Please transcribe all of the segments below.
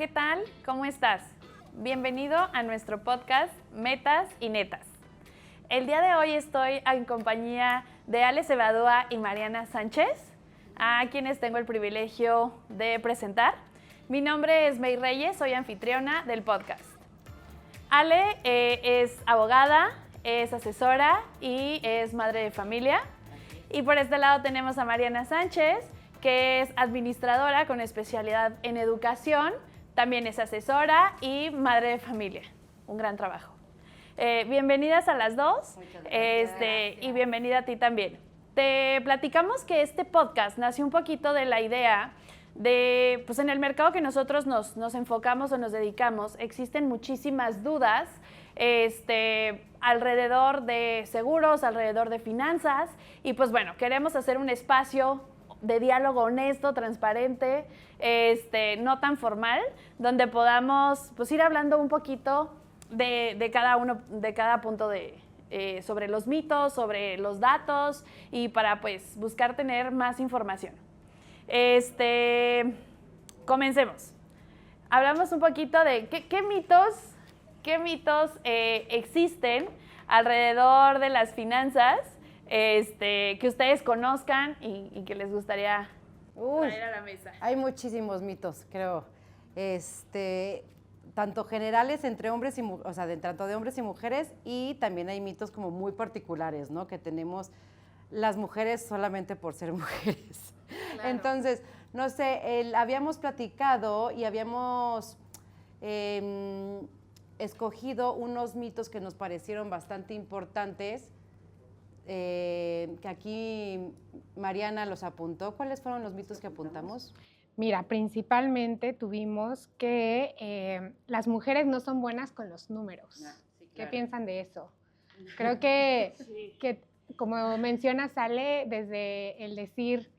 ¿qué tal? ¿Cómo estás? Bienvenido a nuestro podcast Metas y Netas. El día de hoy estoy en compañía de Ale Cebadúa y Mariana Sánchez, a quienes tengo el privilegio de presentar. Mi nombre es May Reyes, soy anfitriona del podcast. Ale es abogada, es asesora y es madre de familia. Y por este lado tenemos a Mariana Sánchez, que es administradora con especialidad en educación, también es asesora y madre de familia. Un gran trabajo. Bienvenidas a las dos. Muchas gracias. Y bienvenida a ti también. Te platicamos que este podcast nació un poquito de la idea de, pues en el mercado que nosotros nos enfocamos o nos dedicamos, existen muchísimas dudas alrededor de seguros, alrededor de finanzas, y pues bueno, queremos hacer un espacio de diálogo honesto, transparente, no tan formal, donde podamos pues ir hablando un poquito de cada punto sobre los mitos, sobre los datos, y para pues buscar tener más información. Comencemos. Hablamos un poquito de qué mitos existen alrededor de las finanzas, que ustedes conozcan y que les gustaría traer a la mesa. Hay muchísimos mitos, creo, tanto generales entre hombres y tanto de hombres y mujeres, y también hay mitos como muy particulares, ¿no? Que tenemos las mujeres solamente por ser mujeres. Claro. Entonces, no sé, habíamos platicado y habíamos escogido unos mitos que nos parecieron bastante importantes, que aquí Mariana los apuntó. ¿Cuáles fueron los mitos que apuntamos? Mira, principalmente tuvimos que las mujeres no son buenas con los números. Sí, claro. ¿Qué piensan de eso? Creo que, sí, que como menciona Ale, desde el decir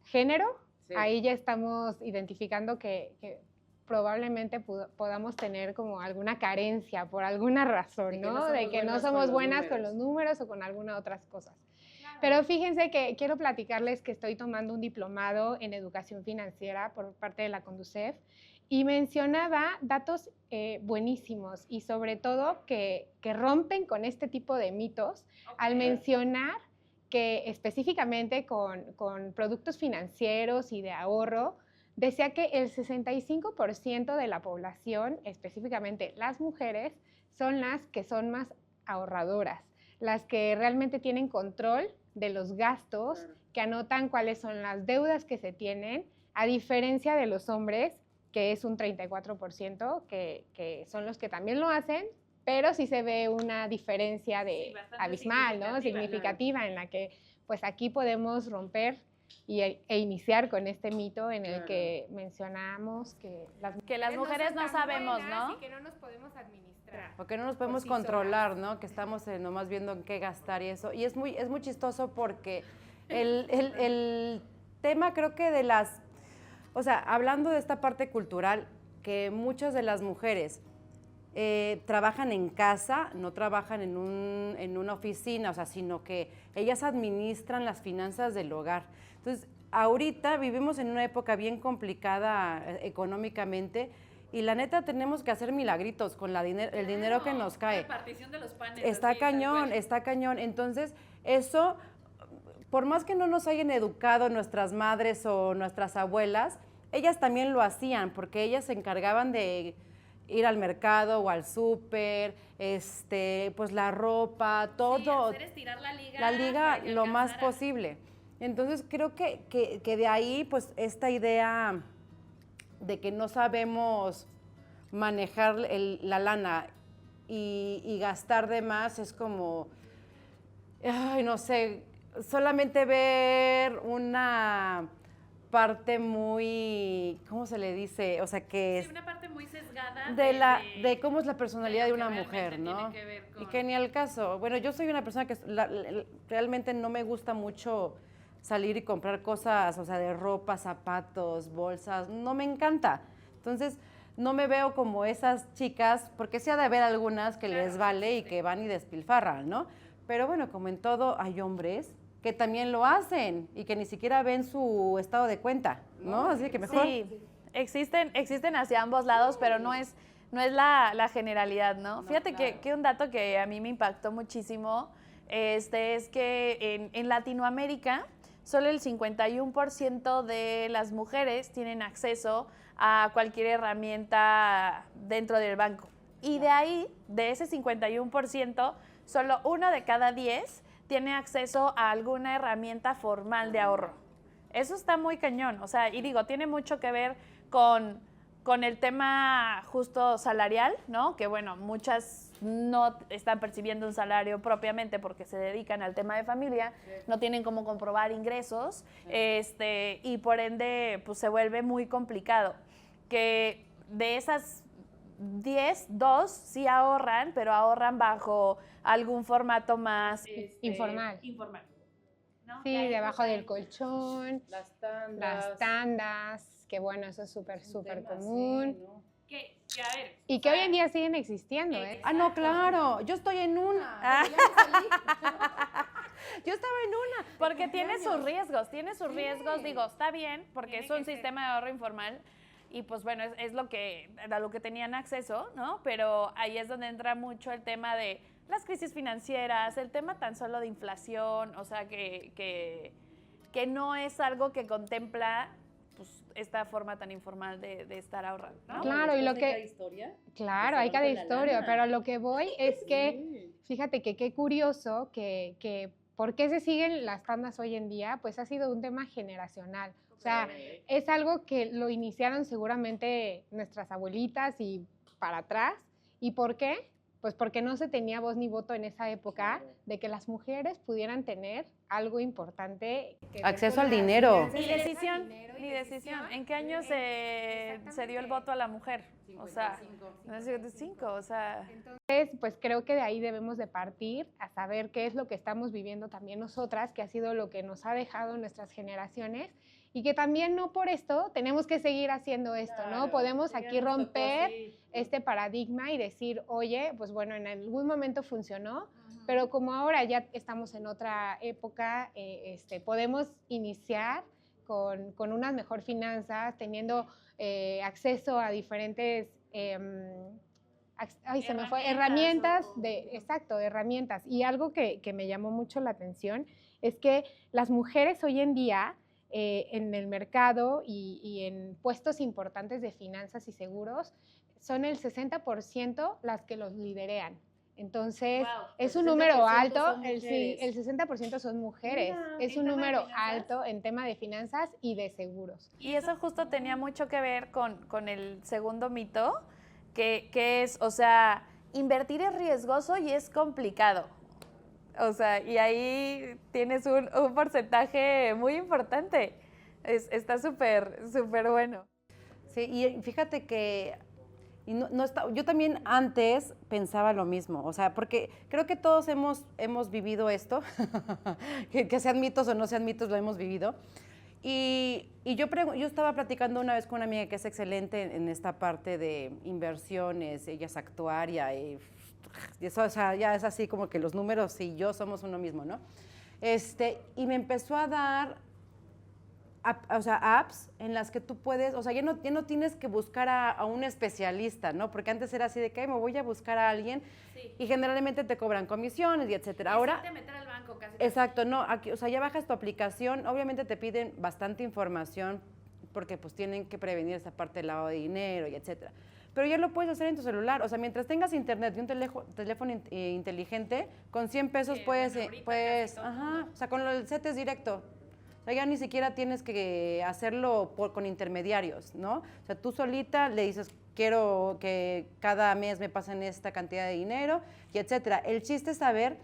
género, sí, ahí ya estamos identificando que probablemente podamos tener como alguna carencia por alguna razón, ¿no? De que no somos buenas con los números o con algunas otras cosas. Claro. Pero fíjense que quiero platicarles que estoy tomando un diplomado en educación financiera por parte de la Conducef, y mencionaba datos buenísimos y sobre todo que rompen con este tipo de mitos, okay, al mencionar que específicamente con productos financieros y de ahorro, decía que el 65% de la población, específicamente las mujeres, son las que son más ahorradoras, las que realmente tienen control de los gastos, que anotan cuáles son las deudas que se tienen, a diferencia de los hombres, que es un 34%, que son los que también lo hacen, pero sí se ve una diferencia abismal, ¿no? Significativa, claro, en la que pues aquí podemos romper e iniciar con este mito en el que mencionamos que las mujeres no sabemos, ¿no? Y que no nos podemos administrar. Porque no nos podemos controlar, ¿no? Que estamos nomás viendo en qué gastar y eso. Y es muy chistoso porque el tema, creo que hablando de esta parte cultural, que muchas de las mujeres trabajan en casa, no trabajan en una oficina, sino que ellas administran las finanzas del hogar. Entonces, ahorita vivimos en una época bien complicada económicamente, y la neta tenemos que hacer milagritos con el dinero que nos cae. La partición de los panes. Está cañón. Entonces, eso, por más que no nos hayan educado nuestras madres o nuestras abuelas, ellas también lo hacían, porque ellas se encargaban de ir al mercado o al súper, pues la ropa, todo. Sí, hacer estirar la liga. La liga lo más posible. Entonces, creo que de ahí, pues, esta idea de que no sabemos manejar la lana y gastar de más es como, ay, no sé, solamente ver una parte muy, ¿cómo se le dice? O sea, que sí, una parte muy sesgada de cómo es la personalidad de una mujer, ¿no? Tiene que ver con... Y que ni al caso. Bueno, yo soy una persona que realmente no me gusta mucho salir y comprar cosas, de ropa, zapatos, bolsas, no me encanta. Entonces, no me veo como esas chicas, porque sí ha de haber algunas que les vale y que van y despilfarran, ¿no? Pero bueno, como en todo, hay hombres que también lo hacen y que ni siquiera ven su estado de cuenta, ¿no? Así que mejor... Sí, existen hacia ambos lados, pero no es la generalidad, ¿no? Fíjate claro. que un dato que a mí me impactó muchísimo es que en Latinoamérica solo el 51% de las mujeres tienen acceso a cualquier herramienta dentro del banco. Y de ahí, de ese 51%, solo 1 de cada 10 tiene acceso a alguna herramienta formal de ahorro. Eso está muy cañón, o sea, y digo, tiene mucho que ver con el tema justo salarial, ¿no? Que bueno, muchas no están percibiendo un salario propiamente porque se dedican al tema de familia, no tienen cómo comprobar ingresos, y por ende, pues se vuelve muy complicado. Que de esas 10, 2 sí ahorran, pero ahorran bajo algún formato más Informal. ¿no? Sí, debajo del colchón, Las tandas. las tandas, que bueno, eso es súper común. Sí, ¿no? Que a ver, Y que hoy en día siguen existiendo, ¿eh? Ah, no, claro. Yo estoy en una. Ah. Ya me salí. Yo estaba en una. porque tiene sus riesgos, digo, está bien, porque es un sistema de ahorro informal y pues bueno, es a lo que tenían acceso, ¿no? Pero ahí es donde entra mucho el tema de las crisis financieras, el tema tan solo de inflación, o sea, que no es algo que contempla pues, esta forma tan informal de estar ahorrando, ¿no? Claro, y lo Después de que... cada historia, Claro, se hay cada rompe la historia, lana. pero a lo que voy es que, fíjate que qué curioso que ¿por qué se siguen las tandas hoy en día? Pues ha sido un tema generacional. O sea, es algo que lo iniciaron seguramente nuestras abuelitas y para atrás. ¿Y por qué? Pues porque no se tenía voz ni voto en esa época Claro. de que las mujeres pudieran tener algo importante. Que ver Acceso con al las dinero. finanzas. Ni decisión. ¿En qué año se dio el voto a la mujer? O sea, en el 55, o sea... Entonces, pues creo que de ahí debemos de partir a saber qué es lo que estamos viviendo también nosotras, que ha sido lo que nos ha dejado nuestras generaciones y que también no por esto tenemos que seguir haciendo esto, ¿no? Claro, Podemos sí, ya aquí nos tocó romper así. este paradigma y decir, oye, pues bueno, en algún momento funcionó, pero como ahora ya estamos en otra época, podemos iniciar con unas mejor finanzas, teniendo acceso a diferentes se me fue, herramientas herramientas. Y algo que me llamó mucho la atención es que las mujeres hoy en día en el mercado y en puestos importantes de finanzas y seguros son el 60% las que los liderean. Entonces, Wow, es el un número 60% alto, son el mujeres. 60% son mujeres. Mira, Es ¿en un tema de número finanzas? alto en tema de finanzas y de seguros. Y eso justo tenía mucho que ver con el segundo mito, que es, o sea, invertir es riesgoso y es complicado. O sea, y ahí tienes un porcentaje muy importante. Está súper bueno. Sí, y fíjate que yo también antes pensaba lo mismo, o sea, porque creo que todos hemos vivido esto, que sean mitos o no sean mitos, lo hemos vivido. Y yo estaba platicando una vez con una amiga que es excelente en esta parte de inversiones, ella es actuaria, y eso, o sea, ya es así como que los números y yo somos uno mismo, ¿no? Y me empezó a dar apps en las que tú puedes, o sea, ya no tienes que buscar a un especialista, ¿no? Porque antes era así de que me voy a buscar a alguien y generalmente te cobran comisiones y etcétera. Ahora, meter al banco casi. exacto, no, aquí, o sea, ya bajas tu aplicación, obviamente te piden bastante información porque pues tienen que prevenir esa parte del lavado de dinero y etcétera. Pero ya lo puedes hacer en tu celular, o sea, mientras tengas internet y un teléfono inteligente, con 100 pesos puedes, o sea, con el CETES directo. O sea, ya ni siquiera tienes que hacerlo con intermediarios, ¿no? O sea, tú solita le dices, quiero que cada mes me pasen esta cantidad de dinero y etcétera. El chiste es saber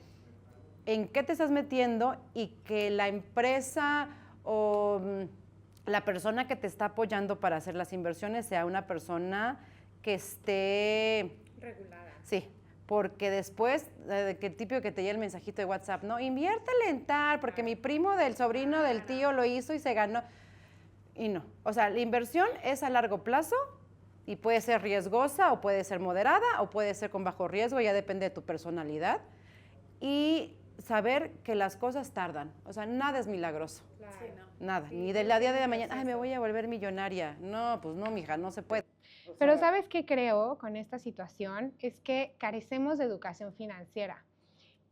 en qué te estás metiendo y que la empresa o la persona que te está apoyando para hacer las inversiones sea una persona que esté Regulada. Sí, porque después, que el típico que te llega el mensajito de WhatsApp, no, inviértele en tal, porque mi primo del sobrino del tío lo hizo y se ganó. Y no, o sea, la inversión es a largo plazo y puede ser riesgosa o puede ser moderada o puede ser con bajo riesgo, ya depende de tu personalidad. Y saber que las cosas tardan. O sea, nada es milagroso. Claro. Sí, no. Nada. Sí, Ni del día de mañana, ay, me voy a volver millonaria. No, pues no, mija, no se puede. Pero ¿sabes qué creo con esta situación? Es que carecemos de educación financiera.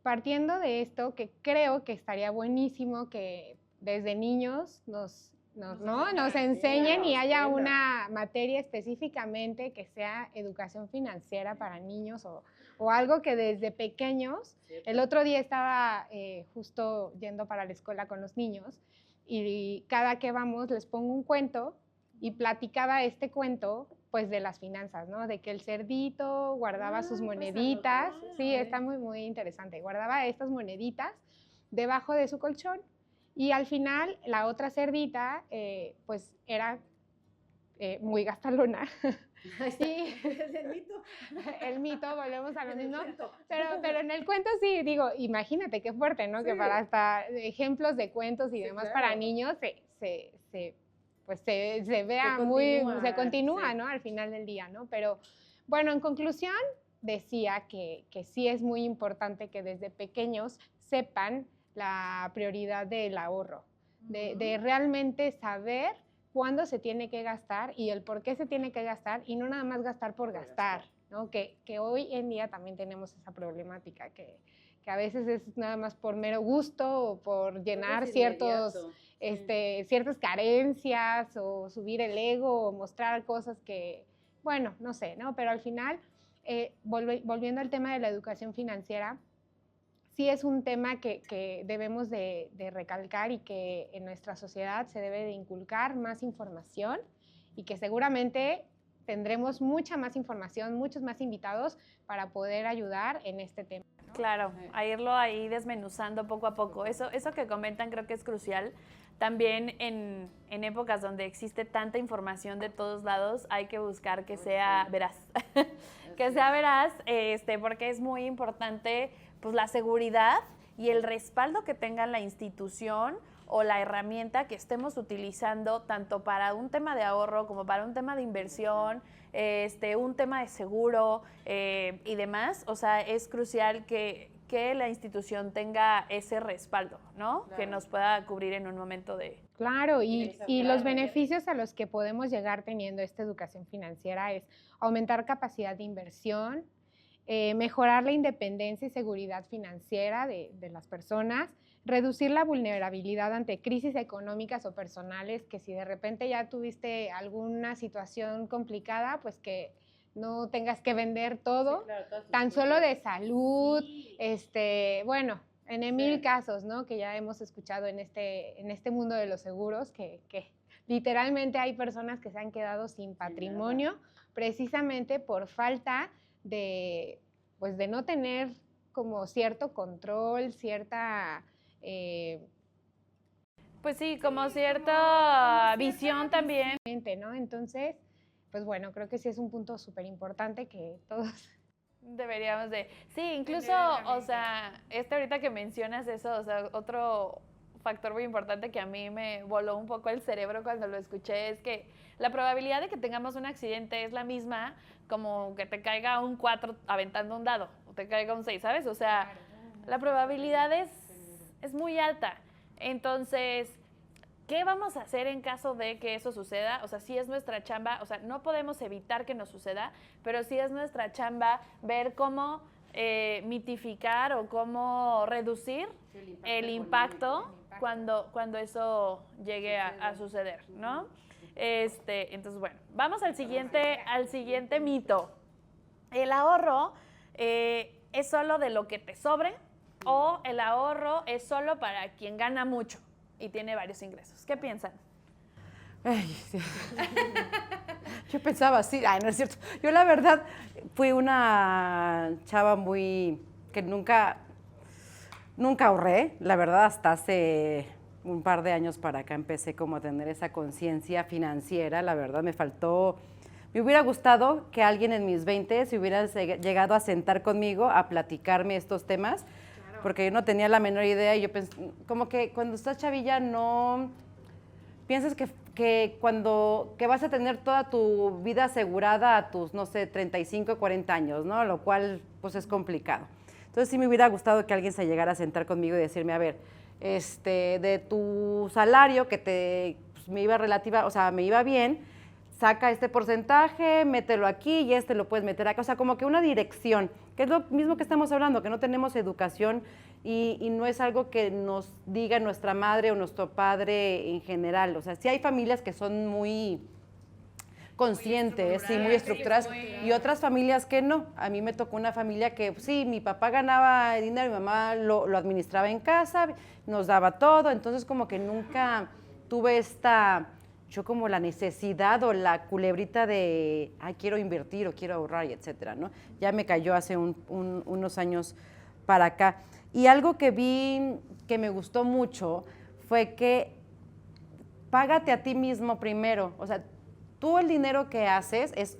Partiendo de esto, que creo que estaría buenísimo que desde niños nos enseñen y haya una materia específicamente que sea educación financiera para niños o algo que desde pequeños. El otro día estaba justo yendo para la escuela con los niños y cada que vamos les pongo un cuento y platicaba este cuento pues de las finanzas, ¿no? De que el cerdito guardaba sus moneditas. Sí, está muy, muy interesante. Guardaba estas moneditas debajo de su colchón y al final la otra cerdita pues era muy gastalona. Sí, el mito. El mito, volvemos a lo mismo. Pero en el cuento sí, digo, imagínate qué fuerte, ¿no? Sí. Que para hasta ejemplos de cuentos y sí, demás, claro, para niños se vea se continúa, sí, ¿no? Al final del día, ¿no? Pero bueno, en conclusión, decía que sí es muy importante que desde pequeños sepan la prioridad del ahorro, de realmente saber cuándo se tiene que gastar y el por qué se tiene que gastar y no nada más gastar por gastar, ¿no? Que hoy en día también tenemos esa problemática, que a veces es nada más por mero gusto o por llenar ciertas carencias o subir el ego o mostrar cosas que, bueno, no sé, ¿no? Pero al final, volviendo al tema de la educación financiera, sí es un tema que debemos de recalcar y que en nuestra sociedad se debe de inculcar más información y que seguramente tendremos mucha más información, muchos más invitados para poder ayudar en este tema, ¿no? Claro, a irlo ahí desmenuzando poco a poco. Eso que comentan creo que es crucial. También en épocas donde existe tanta información de todos lados, hay que buscar que sea veraz. Que sea veraz, porque es muy importante pues, la seguridad y el respaldo que tenga la institución o la herramienta que estemos utilizando tanto para un tema de ahorro como para un tema de inversión, un tema de seguro y demás. O sea, es crucial que la institución tenga ese respaldo, ¿no? Claro. Que nos pueda cubrir en un momento de... Claro, y los beneficios a los que podemos llegar teniendo esta educación financiera es aumentar capacidad de inversión, mejorar la independencia y seguridad financiera de las personas, reducir la vulnerabilidad ante crisis económicas o personales, que si de repente ya tuviste alguna situación complicada, pues que no tengas que vender todo, sí, claro, tan solo de salud, sí. Bueno, en mil casos, ¿no? Que ya hemos escuchado en este mundo de los seguros, que literalmente hay personas que se han quedado sin patrimonio, precisamente por falta de no tener como cierto control, cierta... pues sí, como cierta visión también. ¿No? Entonces, pues bueno, creo que sí es un punto súper importante que todos... Deberíamos de... Sí, incluso, o sea, ahorita que mencionas eso, o sea, otro factor muy importante que a mí me voló un poco el cerebro cuando lo escuché es que la probabilidad de que tengamos un accidente es la misma como que te caiga un 4 aventando un dado o te caiga un 6, ¿sabes? O sea, la probabilidad es muy alta. Entonces, ¿qué vamos a hacer en caso de que eso suceda? O sea, sí es nuestra chamba, o sea, no podemos evitar que nos suceda, pero sí es nuestra chamba ver cómo mitificar o cómo reducir el impacto cuando eso llegue a suceder, ¿no? Entonces, bueno, vamos al siguiente mito. ¿El ahorro es solo de lo que te sobre o el ahorro es solo para quien gana mucho y tiene varios ingresos? ¿Qué piensan? Ay, sí. Yo pensaba así, no es cierto. Yo la verdad fui una chava que nunca ahorré, la verdad hasta hace un par de años para acá empecé como a tener esa conciencia financiera, la verdad me hubiera gustado que alguien en mis 20 se hubiera llegado a sentar conmigo a platicarme estos temas, claro. Porque yo no tenía la menor idea y yo pensé, como que cuando estás chavilla no piensas que vas a tener toda tu vida asegurada a tus, no sé, 35, 40 años, ¿no? Lo cual pues es complicado. Entonces sí me hubiera gustado que alguien se llegara a sentar conmigo y decirme, a ver, de tu salario que pues, me iba bien, saca este porcentaje, mételo aquí y lo puedes meter acá. O sea, como que una dirección, que es lo mismo que estamos hablando, que no tenemos educación y no es algo que nos diga nuestra madre o nuestro padre en general. O sea, sí hay familias que son muy conscientes, muy estructuradas, y otras familias que no. A mí me tocó una familia que sí, mi papá ganaba dinero, mi mamá lo administraba en casa, nos daba todo, entonces como que nunca tuve yo como la necesidad o la culebrita de, ay, quiero invertir o quiero ahorrar, y etcétera, ¿no? Ya me cayó hace unos años para acá. Y algo que vi que me gustó mucho fue que págate a ti mismo primero. O sea, tú el dinero que haces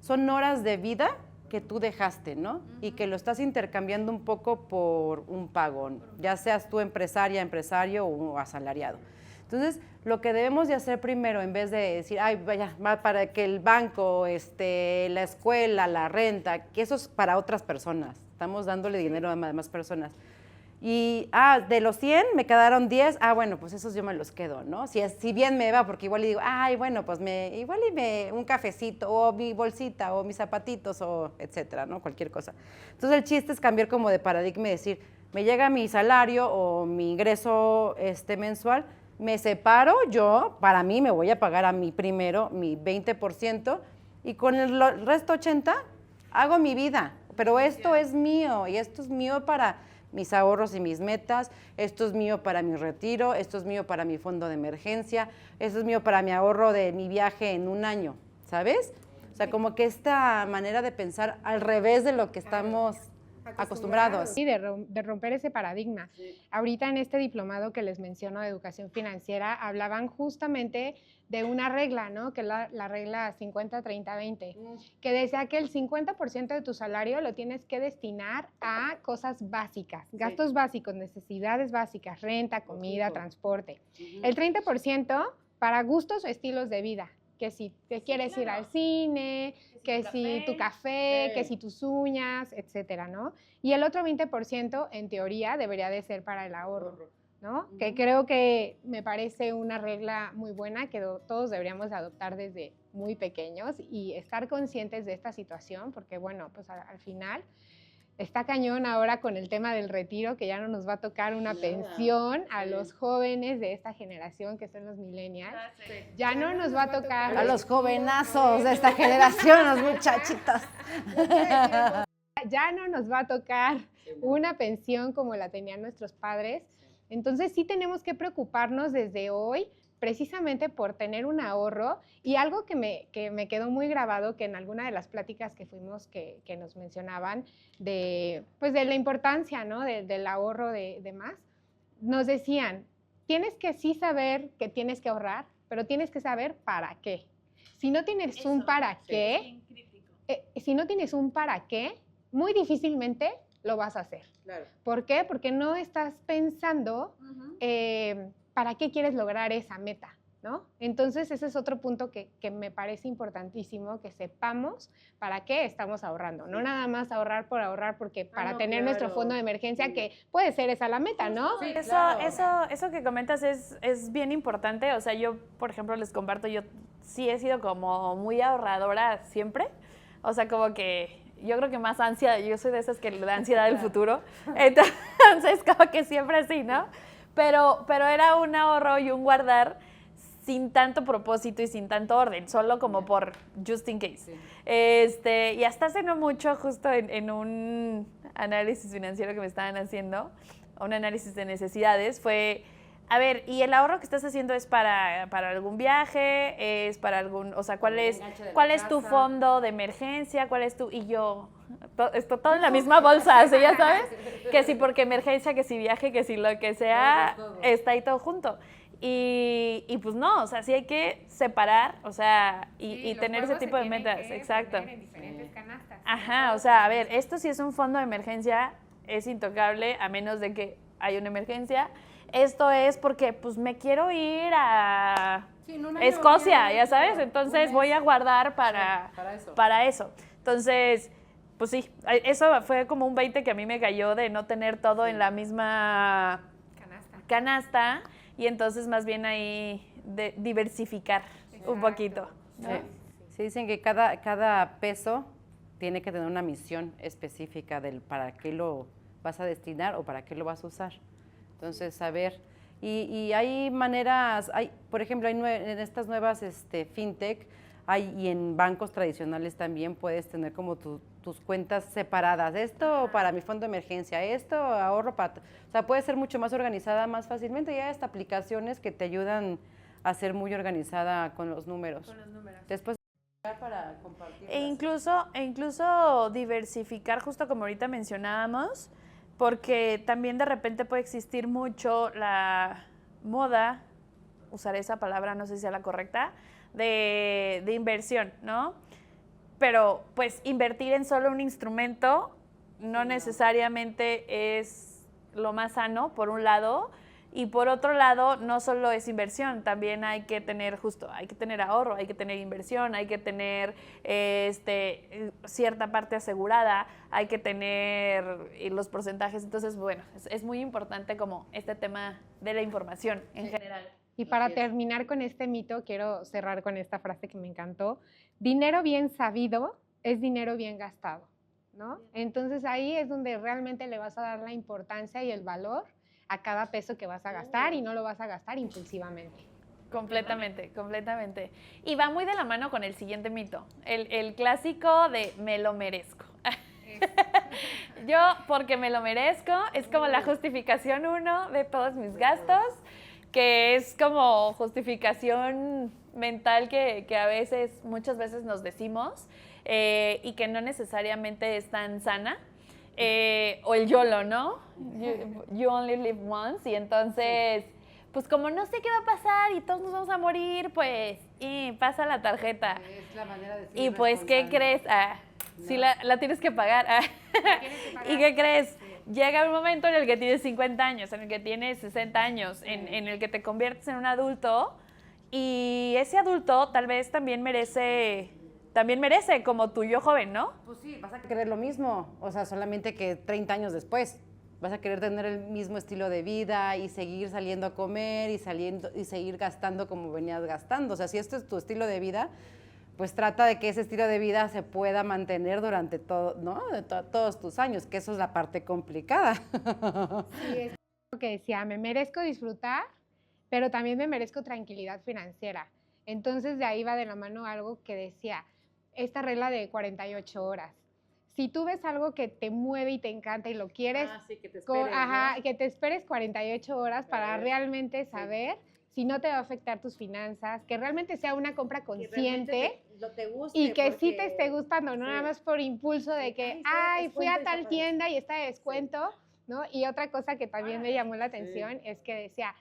son horas de vida que tú dejaste, ¿no? Y que lo estás intercambiando un poco por un pago, ya seas tú empresaria, empresario o asalariado. Entonces, lo que debemos de hacer primero, en vez de decir, ay, vaya, para que el banco, la escuela, la renta, que eso es para otras personas, estamos dándole dinero a más personas. Y, de los 100 me quedaron 10, bueno, pues esos yo me los quedo, ¿no? Si bien me va, porque igual le digo, ay, bueno, pues un cafecito, o mi bolsita, o mis zapatitos, o etcétera, ¿no? Cualquier cosa. Entonces, el chiste es cambiar como de paradigma y decir, me llega mi salario o mi ingreso mensual, me separo yo, para mí me voy a pagar a mí primero mi 20%, y con el resto 80% hago mi vida, pero esto es mío, y esto es mío para mis ahorros y mis metas, esto es mío para mi retiro, esto es mío para mi fondo de emergencia, esto es mío para mi ahorro de mi viaje en un año, ¿sabes? O sea, como que esta manera de pensar al revés de lo que estamos acostumbrados. Sí, de romper ese paradigma. Sí. Ahorita en este diplomado que les menciono de educación financiera, hablaban justamente de una regla, ¿no? Que es la regla 50-30-20, que decía que el 50% de tu salario lo tienes que destinar a cosas básicas, gastos básicos, necesidades básicas, renta, comida, transporte. El 30% para gustos o estilos de vida, que si te quieres ir al cine, que si tu café, que si tus uñas, etcétera, ¿no? Y el otro 20%, en teoría, debería de ser para el ahorro, ¿no? Que creo que me parece una regla muy buena que todos deberíamos adoptar desde muy pequeños y estar conscientes de esta situación, porque, bueno, pues al final está cañón ahora con el tema del retiro, que ya no nos va a tocar una pensión a los jóvenes de esta generación, que son los millennials. Ya no nos va a tocar... A los jovenazos de esta generación, los muchachitos. Ya no nos va a tocar una pensión como la tenían nuestros padres. Entonces sí tenemos que preocuparnos desde hoy precisamente por tener un ahorro, y algo que me quedó muy grabado, que en alguna de las pláticas que fuimos que nos mencionaban de la importancia, ¿no? del ahorro de más, nos decían, tienes que sí saber que tienes que ahorrar, pero tienes que saber para qué. Si no tienes un para qué, muy difícilmente lo vas a hacer. Claro. ¿Por qué? Porque no estás pensando para qué quieres lograr esa meta, ¿no? Entonces, ese es otro punto que me parece importantísimo, que sepamos para qué estamos ahorrando. No nada más ahorrar por ahorrar, porque para tener nuestro fondo de emergencia, que puede ser esa la meta, ¿no? Sí, eso que comentas es bien importante. O sea, yo, por ejemplo, les comparto, yo sí he sido como muy ahorradora siempre. O sea, como que yo creo que más ansiedad, yo soy de esas que le da ansiedad del futuro. Entonces, como que siempre así, ¿no? Pero era un ahorro y un guardar sin tanto propósito y sin tanto orden, solo como por just in case. Sí. Y hasta hace no mucho, justo en un análisis financiero que me estaban haciendo, un análisis de necesidades, fue, a ver, ¿y el ahorro que estás haciendo es para algún viaje? ¿Es para algún, o sea, cuál es tu fondo de emergencia? ¿Cuál es tu, y yo... Esto todo en la misma bolsa, ¿sí? ¿Ya sabes? Que si porque emergencia, que si viaje, que si lo que sea, está ahí todo junto. Y pues no, o sea, sí hay que separar, o sea, y tener ese tipo de metas, exacto. En diferentes canastas. Ajá, o sea, a ver, esto sí es un fondo de emergencia, es intocable a menos de que haya una emergencia. Esto es porque, pues, me quiero ir a Escocia, ya sabes, entonces voy a guardar para eso. Entonces, pues sí, eso fue como un 20 que a mí me cayó de no tener todo en la misma canasta y entonces más bien ahí de diversificar un poquito, ¿no? Sí, dicen que cada peso tiene que tener una misión específica del para qué lo vas a destinar o para qué lo vas a usar. Entonces, saber. Y hay maneras, por ejemplo, en estas nuevas fintech, y en bancos tradicionales también puedes tener como tus cuentas separadas. Esto para mi fondo de emergencia, esto ahorro para... O sea, puede ser mucho más organizada más fácilmente. Y hay hasta aplicaciones que te ayudan a ser muy organizada con los números. Después para compartir. E incluso diversificar, justo como ahorita mencionábamos, porque también de repente puede existir mucho la moda, usaré esa palabra, no sé si sea la correcta, de inversión, ¿no? Pero pues invertir en solo un instrumento no necesariamente es lo más sano, por un lado, y por otro lado, no solo es inversión, también hay que tener ahorro, hay que tener inversión, hay que tener cierta parte asegurada, hay que tener los porcentajes. Entonces, bueno, es muy importante como este tema de la información en general. Y para terminar con este mito, quiero cerrar con esta frase que me encantó. Dinero bien sabido es dinero bien gastado, ¿no? Entonces ahí es donde realmente le vas a dar la importancia y el valor a cada peso que vas a gastar y no lo vas a gastar impulsivamente. Completamente, completamente. Y va muy de la mano con el siguiente mito, el clásico de me lo merezco. Yo, porque me lo merezco, es como la justificación uno de todos mis gastos, que es como justificación mental que muchas veces nos decimos y que no necesariamente es tan sana. O el YOLO, ¿no? You only live once. Y entonces, pues como no sé qué va a pasar y todos nos vamos a morir, pues, y pasa la tarjeta. Es la manera de ser y pues, ¿qué crees? Sí, la tienes que pagar. ¿Y qué crees? Llega un momento en el que tienes 50 años, en el que tienes 60 años, en el que te conviertes en un adulto y ese adulto tal vez también merece como tu yo joven, ¿no? Pues sí, vas a querer lo mismo, o sea, solamente que 30 años después. Vas a querer tener el mismo estilo de vida y seguir saliendo a comer y seguir gastando como venías gastando. O sea, si esto es tu estilo de vida, pues trata de que ese estilo de vida se pueda mantener durante todo, ¿no? Todos tus años, que eso es la parte complicada. Sí, es lo que decía, me merezco disfrutar, pero también me merezco tranquilidad financiera. Entonces de ahí va de la mano algo que decía, esta regla de 48 horas. Si tú ves algo que te mueve y te encanta y lo quieres, sí, que te esperes, ¿no? que te esperes 48 horas para realmente saber si no te va a afectar tus finanzas, que realmente sea una compra consciente te guste, y que sí te porque... esté gustando, no nada más por impulso de que, ay, fui a tal tienda y está de descuento, ¿no? Y otra cosa que también me llamó la atención es que decía,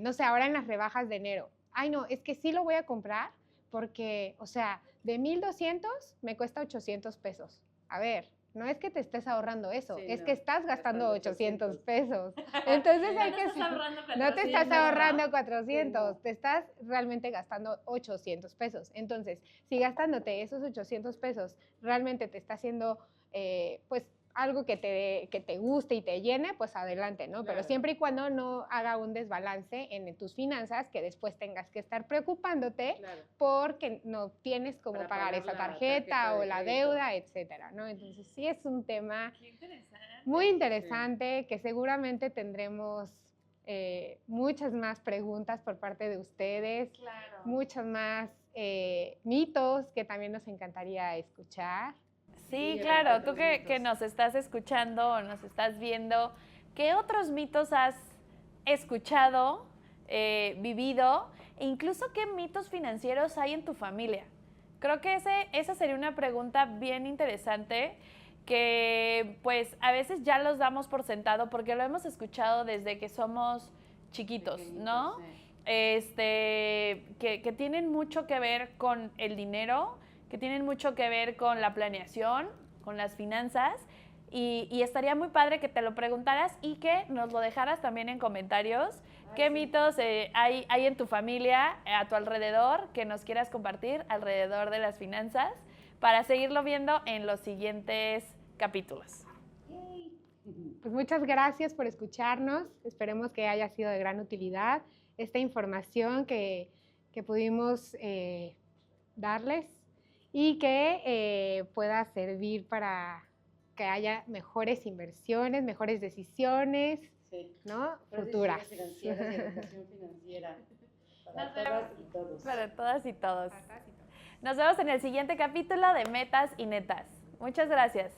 no sé, ahora en las rebajas de enero, ay, no, es que sí lo voy a comprar porque, o sea, de 1,200 me cuesta 800 pesos. A ver, no es que te estés ahorrando eso, es que estás gastando 800 pesos. Entonces hay que... No te estás ahorrando 400, te estás realmente gastando 800 pesos. Entonces, si gastándote esos 800 pesos realmente te está haciendo, pues, algo que te guste y te llene, pues adelante, ¿no? Pero siempre y cuando no haga un desbalance en tus finanzas, que después tengas que estar preocupándote porque no tienes cómo pagar esa tarjeta o la deuda, etcétera, ¿no? Entonces sí es un tema muy interesante que seguramente tendremos muchas más preguntas por parte de ustedes, muchos más mitos que también nos encantaría escuchar. Sí, claro, tú que nos estás escuchando o nos estás viendo, ¿qué otros mitos has escuchado, vivido? E incluso, ¿qué mitos financieros hay en tu familia? Creo que esa sería una pregunta bien interesante que pues a veces ya los damos por sentado porque lo hemos escuchado desde que somos chiquitos, ¿no? Que tienen mucho que ver con el dinero, que tienen mucho que ver con la planeación, con las finanzas, y estaría muy padre que te lo preguntaras y que nos lo dejaras también en comentarios. ¿Qué mitos hay en tu familia, a tu alrededor, que nos quieras compartir alrededor de las finanzas? para seguirlo viendo en los siguientes capítulos. Pues muchas gracias por escucharnos. Esperemos que haya sido de gran utilidad esta información que pudimos darles y que pueda servir para que haya mejores inversiones, mejores decisiones, ¿no? Futuras. Financieras, educación financiera para todas y todos. Para todas y todos. Nos vemos en el siguiente capítulo de Metas y Netas. Muchas gracias.